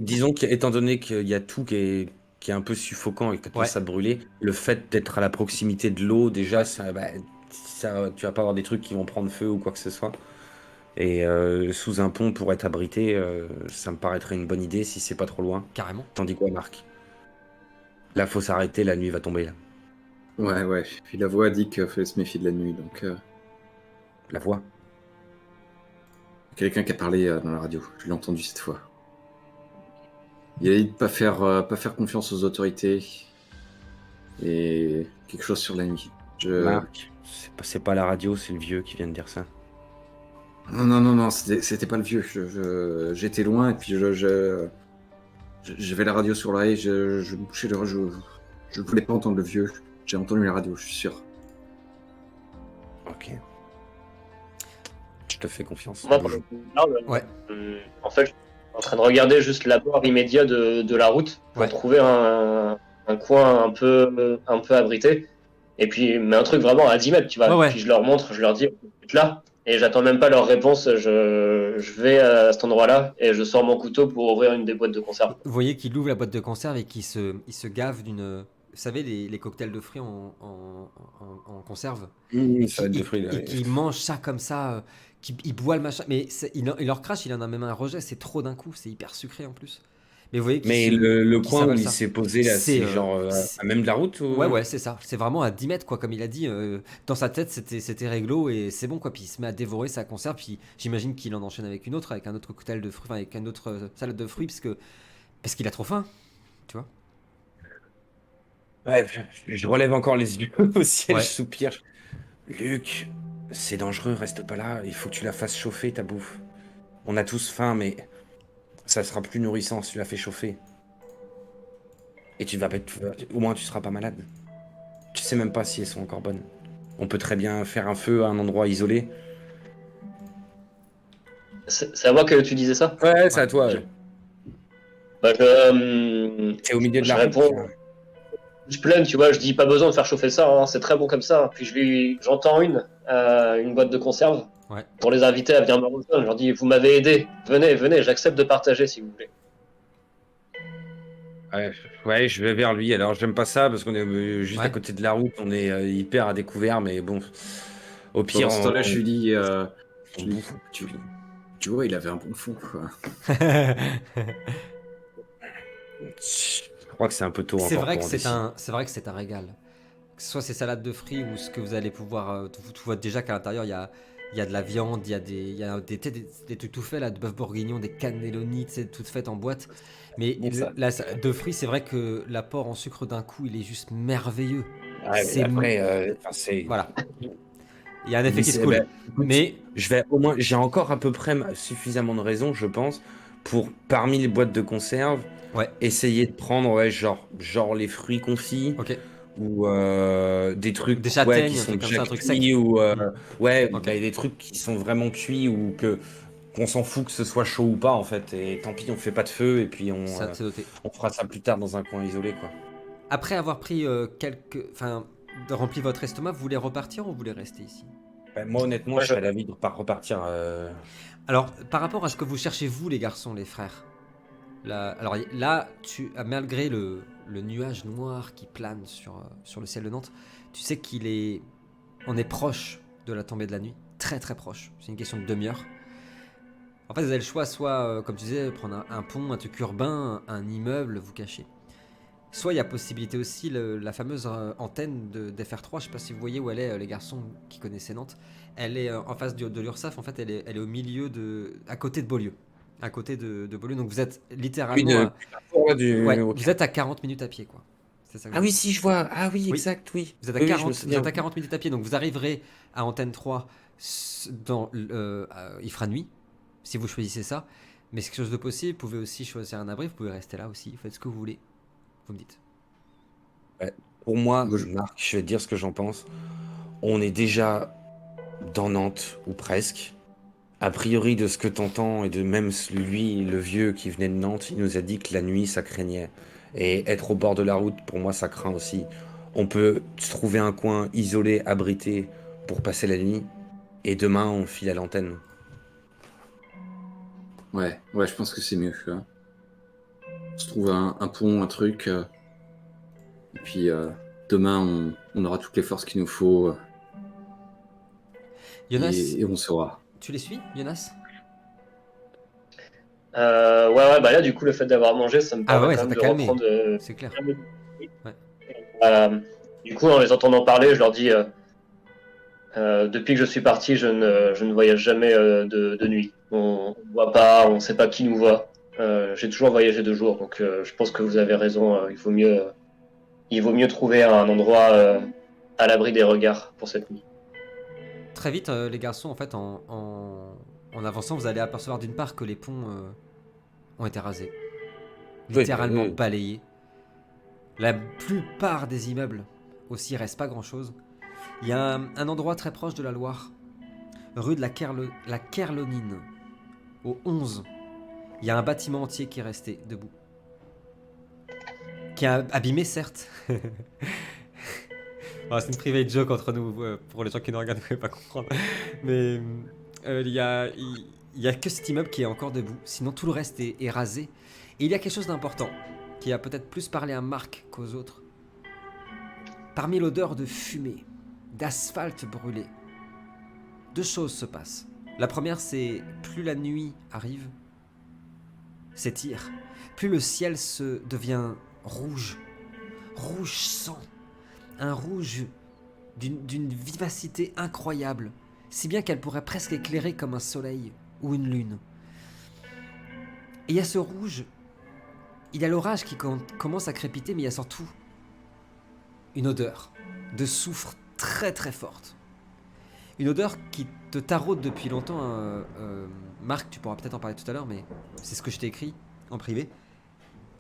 G: disons qu'étant donné qu'il y a tout qui est un peu suffocant et que ça brûler, le fait d'être à la proximité de l'eau, déjà, tu vas pas avoir des trucs qui vont prendre feu ou quoi que ce soit. Et sous un pont pour être abrité, ça me paraîtrait une bonne idée si c'est pas trop loin.
D: Carrément.
G: T'en dis quoi, Marc? Là, faut s'arrêter, la nuit va tomber là.
E: Ouais. Puis la voix a dit qu'il fallait se méfier de la nuit, donc.
G: La voix?
E: Quelqu'un qui a parlé dans la radio. Je l'ai entendu cette fois. Il a dit de pas faire confiance aux autorités et quelque chose sur la nuit.
G: Marc, c'est pas la radio, c'est le vieux qui vient de dire ça.
E: Non, c'était pas le vieux. J'étais loin et puis j'avais la radio sur l'oreille. Je me couchais je voulais pas entendre le vieux. J'ai entendu la radio, je suis sûr.
G: Ok. Je te fais confiance.
F: Moi, en fait, je suis en train de regarder juste l'abord immédiat de la route pour trouver un coin un peu abrité. Et puis, mais un truc vraiment à 10 mètres, tu vois. Puis je leur montre, je leur dis, là. Et j'attends même pas leur réponse. Je vais à cet endroit-là et je sors mon couteau pour ouvrir une des boîtes de conserve.
D: Vous voyez qu'il ouvre la boîte de conserve et qu'il se gave d'une... Vous savez, les cocktails de fruits en conserve.
G: Salade de fruits.
D: Il mange ça comme ça, il boit le machin. Mais il leur crache, il en a même un rejet, c'est trop d'un coup, c'est hyper sucré en plus. Mais vous voyez
G: Mais
D: qu'ils
G: le
D: qu'ils
G: coin où
D: s'avalent
G: il
D: ça.
G: s'est posé là, c'est genre
D: C'est-
G: à même de la route
D: Ouais,
G: ou...
D: ouais, c'est ça. C'est vraiment à 10 mètres, quoi, comme il a dit. Dans sa tête, c'était réglo et c'est bon, quoi. Puis il se met à dévorer sa conserve. Puis j'imagine qu'il en enchaîne avec une autre, avec un autre cocktail de fruits, enfin, avec une autre salade de fruits, parce qu'il a trop faim, tu vois.
G: Ouais, je relève encore les yeux au ciel,
D: Ouais.
G: je soupire. Luc, c'est dangereux, reste pas là. Il faut que tu la fasses chauffer, ta bouffe. On a tous faim, mais ça sera plus nourrissant si tu la fais chauffer. Et tu vas pas au moins tu seras pas malade. Tu sais même pas si elles sont encore bonnes. On peut très bien faire un feu à un endroit isolé.
F: C'est à moi que tu disais ça?
G: Ouais, c'est
D: Ouais.
G: à toi.
F: Bah,
G: C'est au milieu de
F: je
G: la route.
F: réponds. Je plains, tu vois, je dis pas besoin de faire chauffer ça, hein, c'est très bon comme ça. Puis j'entends une boîte de conserve,
D: Ouais.
F: pour les inviter à venir me rejoindre. Je leur dis, vous m'avez aidé, venez, j'accepte de partager si vous voulez.
G: Ouais, je vais vers lui. Alors, j'aime pas ça parce qu'on est juste
D: Ouais.
G: à côté de la route. On est hyper à découvert, mais bon. Au pire,
E: Pendant ce temps-là, je lui dis,
G: on bouffe.
E: tu vois, il avait un bon fond, quoi.
G: Je crois que c'est un peu tôt
D: C'est
G: encore
D: vrai que
G: pour en
D: c'est
G: décider.
D: c'est vrai que c'est un régal. Que ce soit ces salades de fruits ou ce que vous allez pouvoir, tu vois déjà qu'à l'intérieur il y a de la viande, il y a des trucs tout faits là, de bœuf bourguignon, des cannelloni, tu sais, toutes faites en boîte. Mais
G: Bon, ça.
D: de fruits, c'est vrai que l'apport en sucre d'un coup, il est juste merveilleux.
G: Ouais, mais
D: C'est
G: après, enfin, c'est.
D: voilà, il y a un effet qui se
G: Eh
D: coule.
G: ben, écoute,
D: Mais
G: je vais au moins, j'ai encore à peu près suffisamment de raisons, je pense, pour parmi les boîtes de conserve,
D: ouais,
G: essayer de prendre genre les fruits confits
D: ok,
G: ou des trucs
D: des
G: qui
D: châtaignes, un
G: sont
D: truc comme
G: déjà
D: ça, un truc sec.
G: cuits ou ouais,
D: Ok.
G: bah, des trucs qui sont vraiment cuits ou qu'on s'en fout que ce soit chaud ou pas en fait. Et tant pis, on fait pas de feu et puis
D: Ça, c'est noté.
G: on fera ça plus tard dans un coin isolé quoi.
D: Après avoir pris enfin, rempli votre estomac, vous voulez repartir ou vous voulez rester ici?
G: Bah, moi honnêtement,
F: Ouais,
G: je serais d'avis de pas repartir.
D: Alors, par rapport à ce que vous cherchez, vous, les garçons, les frères, alors là, malgré le nuage noir qui plane sur le ciel de Nantes, tu sais on est proche de la tombée de la nuit, très très proche. C'est une question de demi-heure. En fait, vous avez le choix, soit, comme tu disais, prendre un pont, un truc urbain, un immeuble, vous cacher. Soit il y a possibilité aussi la fameuse antenne d'FR3, je sais pas si vous voyez où elle est, les garçons qui connaissaient Nantes. Elle est en face de l'URSSAF, en fait, elle est au milieu à côté de Beaulieu. À côté de Beaulieu, donc vous êtes
G: Oui,
D: littéralement ouais,
G: ok.
D: vous êtes à 40 minutes à pied, quoi. C'est ça que
G: Ah
D: je
G: oui,
D: veux dire.
G: si je vois. Ah oui,
D: Oui.
G: exact, oui.
D: Vous êtes à
G: Oui,
D: 40,
G: je me
D: vous
G: souviens.
D: êtes à 40 minutes à pied, donc vous arriverez à Antenne 3 il fera nuit, si vous choisissez ça. Mais c'est quelque chose de possible, vous pouvez aussi choisir un abri, vous pouvez rester là aussi, faites ce que vous voulez. Vous me dites.
G: Pour moi,
E: Moi, je-
G: Marc, je vais te dire ce que j'en pense. On est déjà dans Nantes, ou presque. A priori, de ce que t'entends, et de même lui, le vieux qui venait de Nantes, il nous a dit que la nuit, ça craignait. Et être au bord de la route, pour moi, ça craint aussi. On peut se trouver un coin isolé, abrité, pour passer la nuit. Et demain, on file à l'antenne.
E: Ouais, je pense que c'est mieux. Hein. On se trouve un pont, un truc. Et puis demain, on aura toutes les forces qu'il nous faut.
D: Jonas,
E: Et on saura.
D: tu les suis, Jonas?
F: Ouais, bah là, du coup, le fait d'avoir mangé, ça me
D: Ah
F: permet
D: ouais,
F: quand
D: ça
F: même
D: t'a
F: de
D: calmé,
F: reprendre.
D: c'est clair. Ouais.
F: Du coup, en les entendant parler, je leur dis depuis que je suis parti, je ne voyage jamais de nuit. On ne voit pas, on ne sait pas qui nous voit. J'ai toujours voyagé de jour, donc je pense que vous avez raison. Il vaut mieux trouver un endroit à l'abri des regards pour cette nuit.
D: Très vite, les garçons, en fait, en avançant, vous allez apercevoir d'une part que les ponts ont été rasés, littéralement
G: oui.
D: balayés. La plupart des immeubles aussi, il reste pas grand-chose. Il y a un endroit très proche de la Loire, rue de la Kerlonine, au 11. Il y a un bâtiment entier qui est resté debout. Qui est abîmé, certes. Bon, c'est une private joke entre nous, pour les gens qui nous regardent, vous ne pouvez pas comprendre. Mais il y a que cet immeuble qui est encore debout. Sinon, tout le reste est rasé. Et il y a quelque chose d'important, qui a peut-être plus parlé à Marc qu'aux autres. Parmi l'odeur de fumée, d'asphalte brûlé, deux choses se passent. La première, c'est plus la nuit arrive, s'étire, plus le ciel devient rouge sang, un rouge d'une vivacité incroyable, si bien qu'elle pourrait presque éclairer comme un soleil ou une lune. Et il y a ce rouge, il y a l'orage qui commence à crépiter, mais il y a surtout une odeur de soufre très très forte. Une odeur qui te taraude depuis longtemps. Marc, tu pourras peut-être en parler tout à l'heure, mais c'est ce que je t'ai écrit en privé.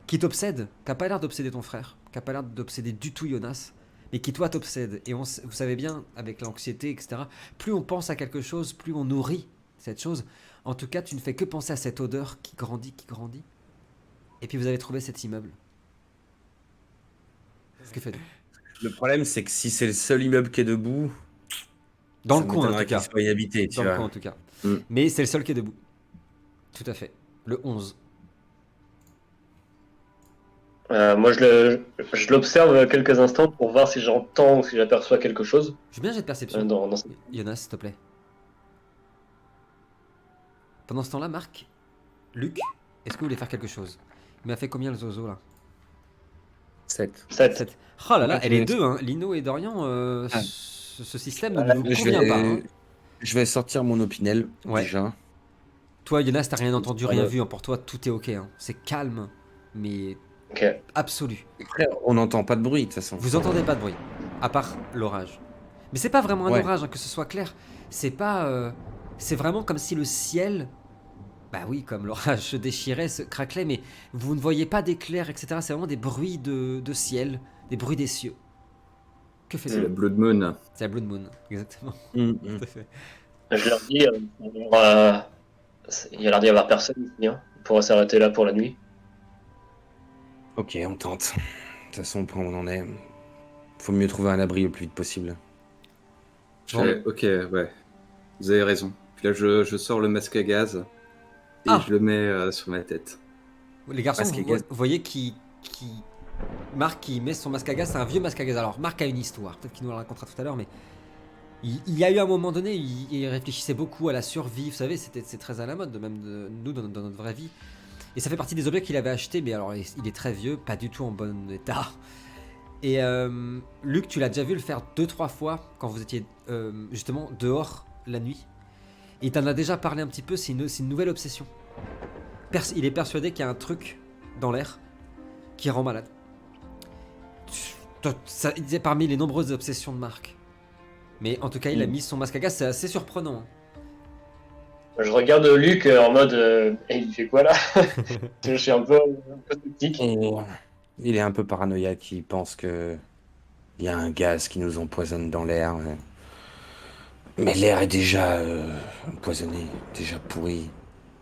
D: Qui t'obsède, qui n'a pas l'air d'obséder ton frère, qui n'a pas l'air d'obséder du tout Jonas, mais qui toi t'obsède. Et vous savez bien, avec l'anxiété, etc., plus on pense à quelque chose, plus on nourrit cette chose. En tout cas, tu ne fais que penser à cette odeur qui grandit. Et puis vous avez trouvé cet immeuble. Que faites-vous?
G: Le problème, c'est que si c'est le seul immeuble qui est debout,
D: dans
G: ça
D: le coin en
G: m'étonnerait
D: tout cas.
G: qu'il soit inhabité, tu
D: Dans
G: vois.
D: le coin en tout cas. Mais c'est le seul qui est debout. Tout à fait. Le 11.
F: Moi, je l'observe quelques instants pour voir si j'entends ou si j'aperçois quelque chose.
D: Je veux bien un jet de perception. Jonas, s'il te plaît. Pendant ce temps-là, Marc, Luc, est-ce que vous voulez faire quelque chose? Il m'a fait combien le zozo là?
G: 7.
F: 7.
D: Oh là là,
G: Ouais,
D: elle est deux, hein. Lino et Dorian, ce système ne vous
G: Je
D: convient pas. Hein.
G: je vais sortir mon opinel,
D: Ouais.
G: déjà.
D: Toi, Jonas, t'as rien entendu, rien vu. Hein. Pour toi, tout est ok. Hein. C'est calme, mais absolu.
G: Frère, on n'entend pas de bruit, de toute façon.
D: Vous entendez pas de bruit, à part l'orage. Mais c'est pas vraiment un orage, hein, que ce soit clair. C'est pas... c'est vraiment comme si le ciel... Bah oui, comme l'orage se déchirait, se craquelait, mais vous ne voyez pas d'éclairs, etc. C'est vraiment des bruits de ciel, des bruits des cieux. Que
E: C'est
D: faites-vous?
E: la Blood Moon.
D: C'est la Blood Moon, exactement.
G: Mm.
D: Tout à fait.
F: Je leur dis, il y a l'air d'y avoir personne ici. Hein. On pourra s'arrêter là pour la nuit.
G: Ok, on tente. De toute façon, au point où on en est, faut mieux trouver un abri le plus vite possible.
E: Ok, ouais. Vous avez raison. Puis là, je sors le masque à gaz et je le mets sur ma tête.
D: Les garçons, vous voyez Marc qui met son masque à gaz, c'est un vieux masque à gaz. Alors Marc a une histoire, peut-être qu'il nous la racontera tout à l'heure, mais il y a eu un moment donné, il réfléchissait beaucoup à la survie, vous savez, c'est très à la mode, même de nous dans notre vraie vie. Et ça fait partie des objets qu'il avait achetés, mais alors il est très vieux, pas du tout en bon état. Et Luc, tu l'as déjà vu le faire 2-3 fois quand vous étiez justement dehors la nuit. Et il t'en a déjà parlé un petit peu, c'est une nouvelle obsession. Il est persuadé qu'il y a un truc dans l'air qui rend malade. Ça, il disait parmi les nombreuses obsessions de Marc. Mais en tout cas, il a mis son masque à gaz, c'est assez surprenant.
F: Je regarde Luc en mode il fait quoi là? Je suis un peu sceptique.
G: Il est un peu paranoïaque, il pense que il y a un gaz qui nous empoisonne dans l'air. Mais l'air est déjà empoisonné, déjà pourri.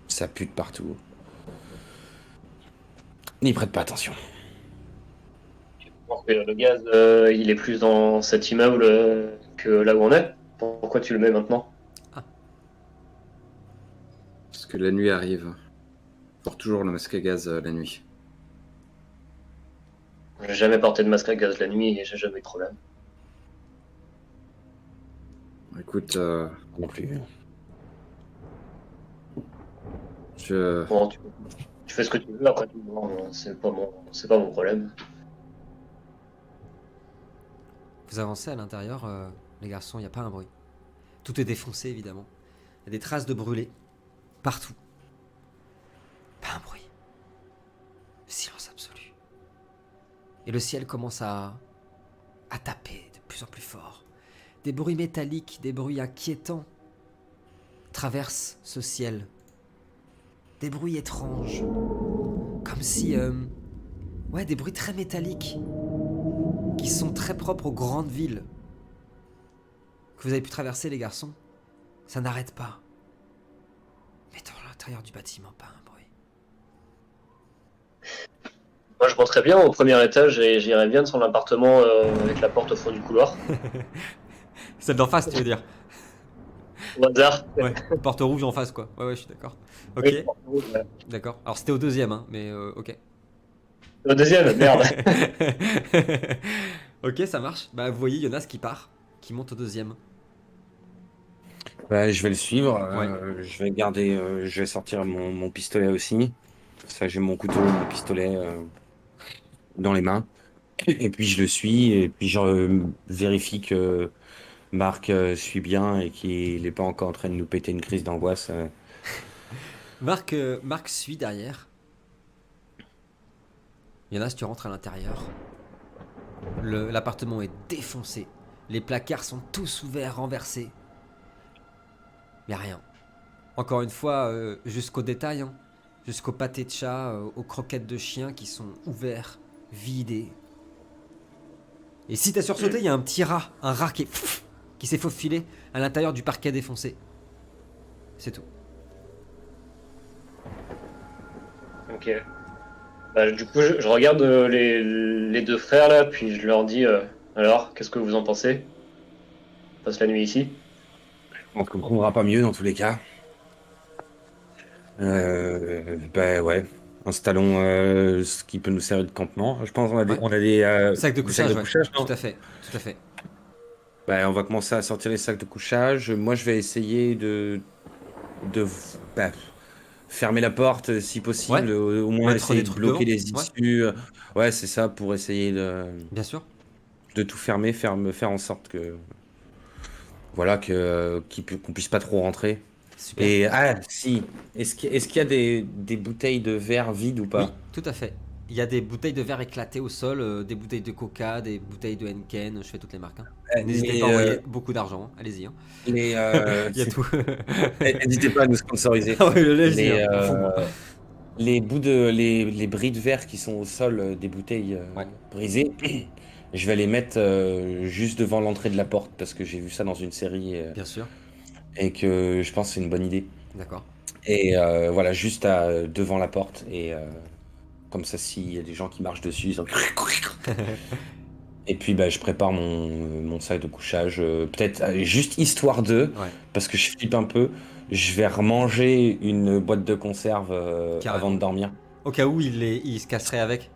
G: Ça pue de partout. N'y prête pas attention.
F: Je pense que le gaz, il est plus dans cet immeuble que là où on est. Pourquoi tu le mets maintenant?
E: Parce que la nuit arrive. Je porte toujours le masque à gaz la nuit.
F: J'ai jamais porté de masque à gaz la nuit et j'ai jamais eu de problème.
E: Écoute,
G: Non plus.
F: Bon, tu fais ce que tu veux, après tout, c'est pas mon problème.
D: Vous avancez à l'intérieur, les garçons, il n'y a pas un bruit. Tout est défoncé, évidemment. Il y a des traces de brûlés partout. Pas un bruit. Silence absolu. Et le ciel commence à taper de plus en plus fort. Des bruits métalliques, des bruits inquiétants traversent ce ciel. Des bruits étranges. Comme si... ouais, des bruits très métalliques. Qui sont très propres aux grandes villes. Que vous avez pu traverser, les garçons. Ça n'arrête pas. Mais dans l'intérieur du bâtiment, pas un bruit.
F: Moi, je monterais bien au premier étage et j'irais bien sur l'appartement avec la porte au fond du couloir.
D: Celle d'en face, tu veux dire?
F: Au hasard.
D: Ouais, porte rouge en face, quoi. Ouais, je suis d'accord. Ok.
F: Oui, porte rouge, ouais.
D: D'accord. Alors, c'était au deuxième, hein, mais ok.
F: Au deuxième, merde.
D: Ok, ça marche. Bah, vous voyez Jonas qui part, qui monte au deuxième.
G: Bah, je vais le suivre.
D: Ouais.
G: Je vais garder. Je vais sortir mon pistolet aussi. Ça, j'ai mon couteau, mon pistolet dans les mains. Et puis je le suis, et puis je vérifie que Marc suit bien et qu'il n'est pas encore en train de nous péter une crise d'angoisse.
D: Marc suit derrière. Jonas, tu rentres à l'intérieur. L'appartement est défoncé. Les placards sont tous ouverts, renversés. Mais rien. Encore une fois, jusqu'au détail, hein, jusqu'au pâté de chat, aux croquettes de chien qui sont ouverts, vidés. Et si t'as sursauté, il y a un petit rat, un rat qui s'est faufilé à l'intérieur du parquet défoncé. C'est tout.
F: Ok. Bah, du coup, je regarde les deux frères là, puis je leur dis alors, qu'est-ce que vous en pensez? On passe la nuit ici.
G: On ne comprendra pas mieux dans tous les cas. Ben ouais. Installons ce qui peut nous servir de campement. Je pense qu'on a
D: Ouais.
G: on a des
D: Sac de
G: des sacs
D: couchage,
G: de
D: ouais.
G: couchage, non?
D: Tout à fait, tout à fait.
G: Ben, on va commencer à sortir les sacs de couchage. Moi, je vais essayer de ben, fermer la porte si possible,
D: Ouais.
G: au moins
D: Mettre
G: essayer
D: des
G: de
D: trucs
G: bloquer
D: devant.
G: les
D: Ouais,
G: issues. Ouais, c'est ça, pour essayer
D: bien sûr.
G: de tout fermer, faire en sorte que voilà qu'on puisse pas trop rentrer.
D: Super.
G: Et si, est-ce qu'il y a des bouteilles de verre vides ou
D: Oui,
G: pas?
D: tout à fait. Il y a des bouteilles de verre éclatées au sol, des bouteilles de Coca, des bouteilles de Henken, je fais toutes les marques, hein. N'hésitez pas à envoyer beaucoup d'argent, hein. Allez-y, hein.
G: Les,
D: Il y a tout.
G: n'hésitez pas à nous sponsoriser.
D: Ah ouais, allez-y,
G: Les,
D: hein, à fond, moi.
G: les bris de verre qui sont au sol des bouteilles
D: Ouais.
G: brisées, je vais les mettre juste devant l'entrée de la porte parce que j'ai vu ça dans une série
D: Bien sûr,
G: et que je pense que c'est une bonne idée.
D: d'accord.
G: Et voilà, juste devant la porte et comme ça, s'il y a des gens qui marchent dessus, ils ont... Et puis bah, je prépare mon sac de couchage, peut-être juste histoire de,
D: Ouais,
G: parce que je flippe un peu, je vais remanger une boîte de conserve
D: carrément.
G: avant de dormir.
D: Au cas où il se casserait avec.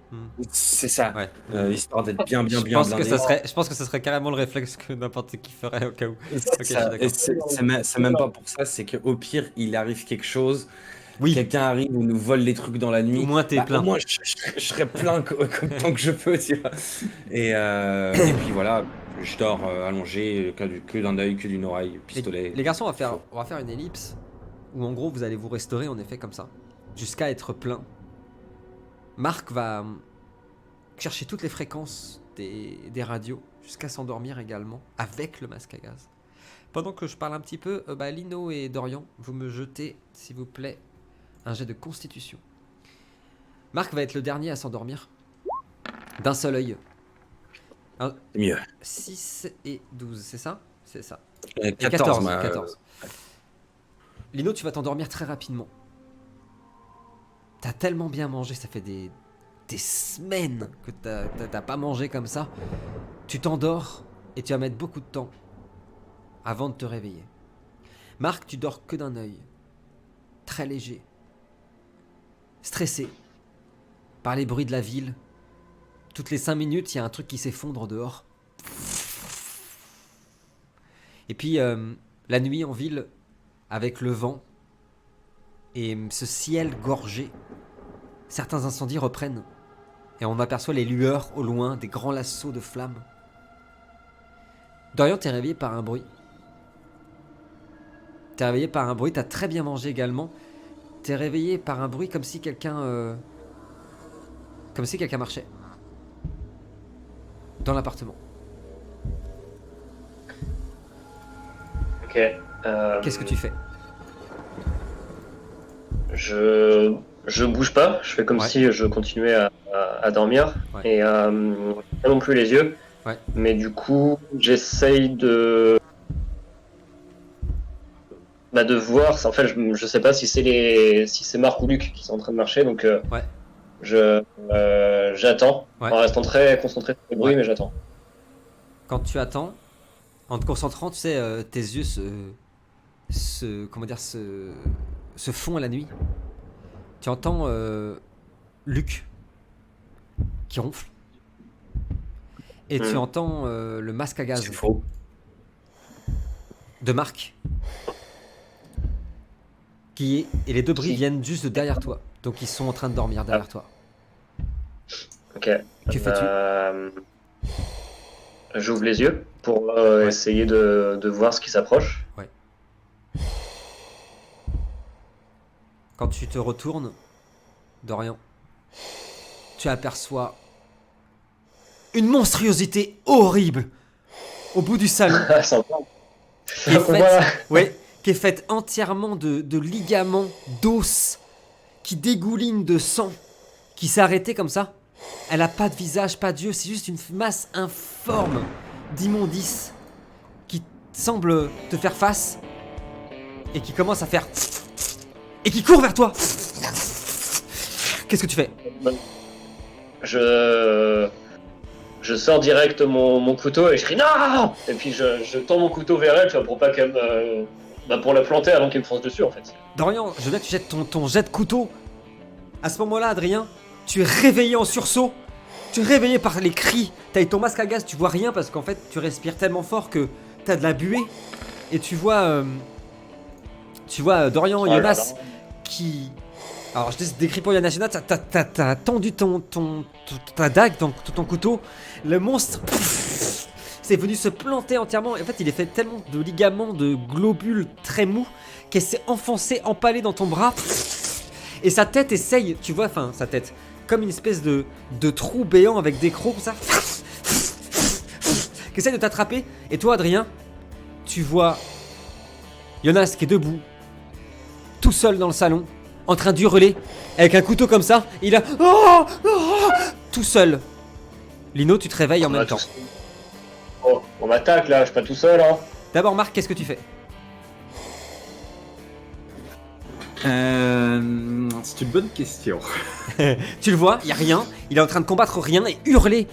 G: C'est ça,
D: Ouais.
G: histoire d'être bien
D: Je
G: bien
D: pense que
G: blindé.
D: je pense que ça serait carrément le réflexe que n'importe qui ferait au cas où.
G: C'est
D: Ok, je suis
G: ça.
D: d'accord.
G: Et c'est même pas pour ça, c'est qu'au pire, il arrive quelque chose,
D: Oui,
G: quelqu'un arrive ou nous vole les trucs dans la nuit.
D: au moins t'es
G: Bah,
D: plein.
G: au moins, je serai plein tant que je peux, tu vois. Et puis voilà, je dors allongé, que d'un œil, que d'une oreille, pistolet.
D: Les garçons, on va faire une ellipse où en gros vous allez vous restaurer en effet comme ça, jusqu'à être plein. Marc va chercher toutes les fréquences des radios jusqu'à s'endormir également avec le masque à gaz. Pendant que je parle un petit peu, Lino et Dorian, vous me jetez s'il vous plaît un jet de constitution. Marc va être le dernier à s'endormir d'un seul œil.
G: C'est mieux.
D: 6 et 12, c'est ça? C'est ça.
G: 14, moi,
D: 14. Lino, tu vas t'endormir très rapidement. T'as tellement bien mangé, ça fait des semaines que t'as pas mangé comme ça. Tu t'endors et tu vas mettre beaucoup de temps avant de te réveiller. Marc, tu dors que d'un œil. Très léger. Stressé par les bruits de la ville. Toutes les 5 minutes, il y a un truc qui s'effondre dehors. Et puis, la nuit en ville, avec le vent et ce ciel gorgé, certains incendies reprennent. Et on aperçoit les lueurs au loin, des grands lassos de flammes. Dorian, t'es réveillé par un bruit. T'as très bien mangé également. T'es réveillé par un bruit comme si quelqu'un marchait. Dans l'appartement.
F: Ok.
D: Qu'est-ce que tu fais?
F: Je bouge pas, je fais comme
D: Ouais.
F: si je continuais à dormir
D: Ouais.
F: et pas non plus les yeux.
D: Ouais.
F: Mais du coup, j'essaye de voir. En fait, je sais pas si c'est Marc ou Luc qui sont en train de marcher, donc
D: Ouais.
F: j'attends
D: Ouais.
F: en restant très concentré sur les bruits,
D: Ouais.
F: mais j'attends.
D: Quand tu attends, en te concentrant, tu sais, tes yeux se font à la nuit. Tu entends Luc qui ronfle. Et tu entends le masque à gaz
G: C'est faux.
D: de Marc. Et les deux bris viennent juste de derrière toi. Donc ils sont en train de dormir derrière toi.
F: Ok.
D: Que fais-tu?
F: J'ouvre les yeux pour essayer de voir ce qui s'approche.
D: Ouais. Quand tu te retournes, Dorian, tu aperçois une monstruosité horrible au bout du salon. Qui est faite, qui est faite entièrement de ligaments, d'os, qui dégouline de sang, qui s'est arrêtée comme ça. Elle a pas de visage, pas d'yeux, c'est juste une masse informe d'immondices qui semble te faire face et qui commence à faire et qui court vers toi. Qu'est-ce que tu fais?
F: Je sors direct mon couteau et je crie non. Et puis je tends mon couteau vers elle, tu vois, pour pas qu'elle pour la planter avant qu'elle me fonce dessus en fait.
D: Dorian, je veux bien que tu jettes ton jet de couteau. À ce moment-là, Adrien, tu es réveillé en sursaut. Tu es réveillé par les cris. T'as eu ton masque à gaz, tu vois rien parce qu'en fait, tu respires tellement fort que t'as de la buée. Et tu vois Dorian et Jonas qui... Alors, je te décris pour Jonas. T'as tendu ta dague, ton couteau. Le monstre... c'est venu se planter entièrement. En fait, il est fait tellement de ligaments, de globules très mous qu'elle s'est enfoncée, empalée dans ton bras. Et sa tête essaye, tu vois, enfin, sa tête, comme une espèce de trou béant avec des crocs, comme ça, qui essaye de t'attraper. Et toi, Adrien, tu vois Jonas qui est debout, tout seul dans le salon, en train d'hurler, avec un couteau comme ça. Il a... tout seul. Lino, tu te réveilles en même temps.
F: Oh, on m'attaque là, je suis pas tout seul. Hein.
D: D'abord, Marc, qu'est-ce que tu fais?
E: C'est une bonne question.
D: Tu le vois, il y a rien, il est en train de combattre rien et hurler.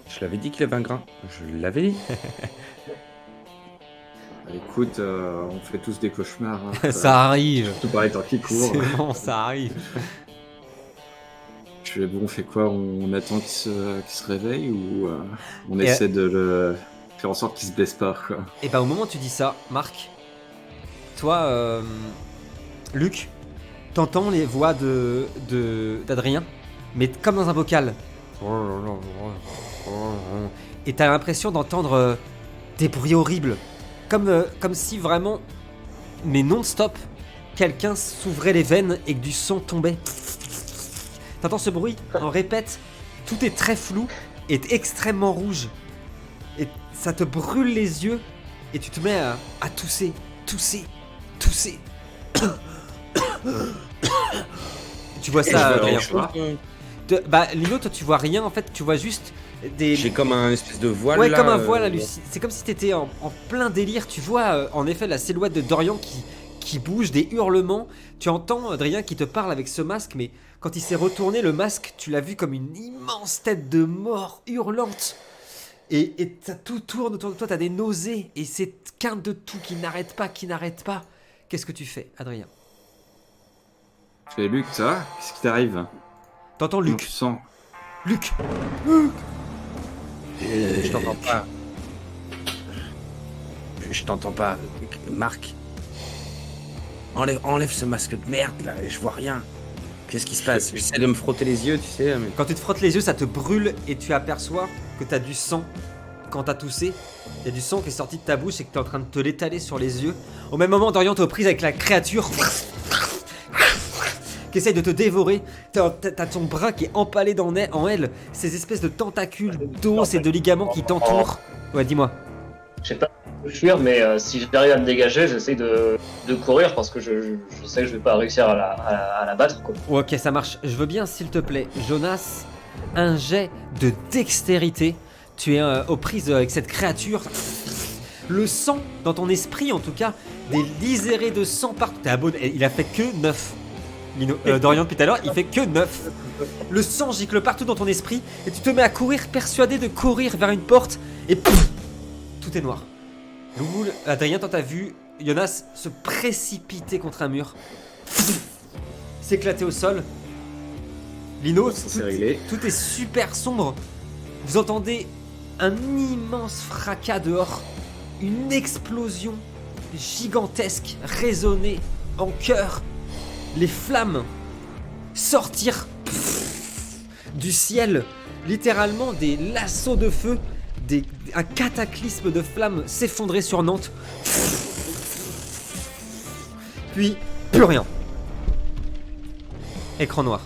G: Je l'avais dit qu'il avait un grain. Je l'avais dit.
E: Écoute, on fait tous des cauchemars. Hein,
D: ça arrive.
E: Tout par les temps qui courent.
D: C'est bon, ça arrive.
E: On fait quoi? On attend qu'il se réveille ou on essaie de le faire en sorte qu'il se blesse pas quoi.
D: Et bah au moment où tu dis ça, Marc, toi, Luc, t'entends les voix d'Adrien, mais comme dans un vocal. Et t'as l'impression d'entendre des bruits horribles, comme si vraiment, mais non-stop, quelqu'un s'ouvrait les veines et que du sang tombait. T'entends ce bruit? On répète, tout est très flou et extrêmement rouge. Et ça te brûle les yeux et tu te mets à tousser. Tu vois ça, Adrien? Lino, toi tu vois rien en fait, tu vois juste des...
G: J'ai comme un espèce de voile.
D: Ouais,
G: là,
D: comme un voile, c'est comme si t'étais en plein délire. Tu vois en effet la silhouette de Dorian qui bouge, des hurlements. Tu entends Adrien qui te parle avec ce masque, mais quand il s'est retourné, le masque, tu l'as vu comme une immense tête de mort hurlante. Et ça tout tourne autour de toi, t'as des nausées, et c'est quinte de tout qui n'arrête pas. Qu'est-ce que tu fais, Adrien?
E: Je fais Luc, ça va? Qu'est-ce qui t'arrive?
D: T'entends Luc?
E: Tu sens.
D: Luc!
G: Je t'entends pas. Je t'entends pas. Marc. Enlève ce masque de merde là, je vois rien. Qu'est-ce qui se passe? J'essaie de me frotter les yeux, tu sais. Mais...
D: Quand tu te frottes les yeux, ça te brûle et tu aperçois que t'as du sang. Quand t'as toussé, il y a du sang qui est sorti de ta bouche et que t'es en train de te l'étaler sur les yeux. Au même moment, Dorian t'es aux prises avec la créature qui essaye de te dévorer. T'as ton bras qui est empalé en elle. Ces espèces de tentacules d'os et de ligaments qui t'entourent. Ouais, dis-moi.
F: Je sais pas fuir, mais si j'arrive à me dégager, j'essaie de courir parce que je sais que je vais pas réussir à la battre. Quoi.
D: Ok, ça marche. Je veux bien, s'il te plaît, Jonas, un jet de dextérité. Tu es aux prises avec cette créature. Le sang, dans ton esprit en tout cas, des lisérés de sang partout. T'es abonné. Il a fait que 9. Dorian depuis tout à l'heure, il fait que 9. Le sang gicle partout dans ton esprit et tu te mets à courir, persuadé de courir vers une porte et pouf, tout est noir. Louvoul, Adrien, toi t'as vu Jonas se précipiter contre un mur, s'éclater au sol. Lino, tout est super sombre. Vous entendez un immense fracas dehors, une explosion gigantesque résonner en chœur, les flammes sortir du ciel, littéralement des lassos de feu, un cataclysme de flammes s'effondrer sur Nantes. Puis, plus rien. Écran noir.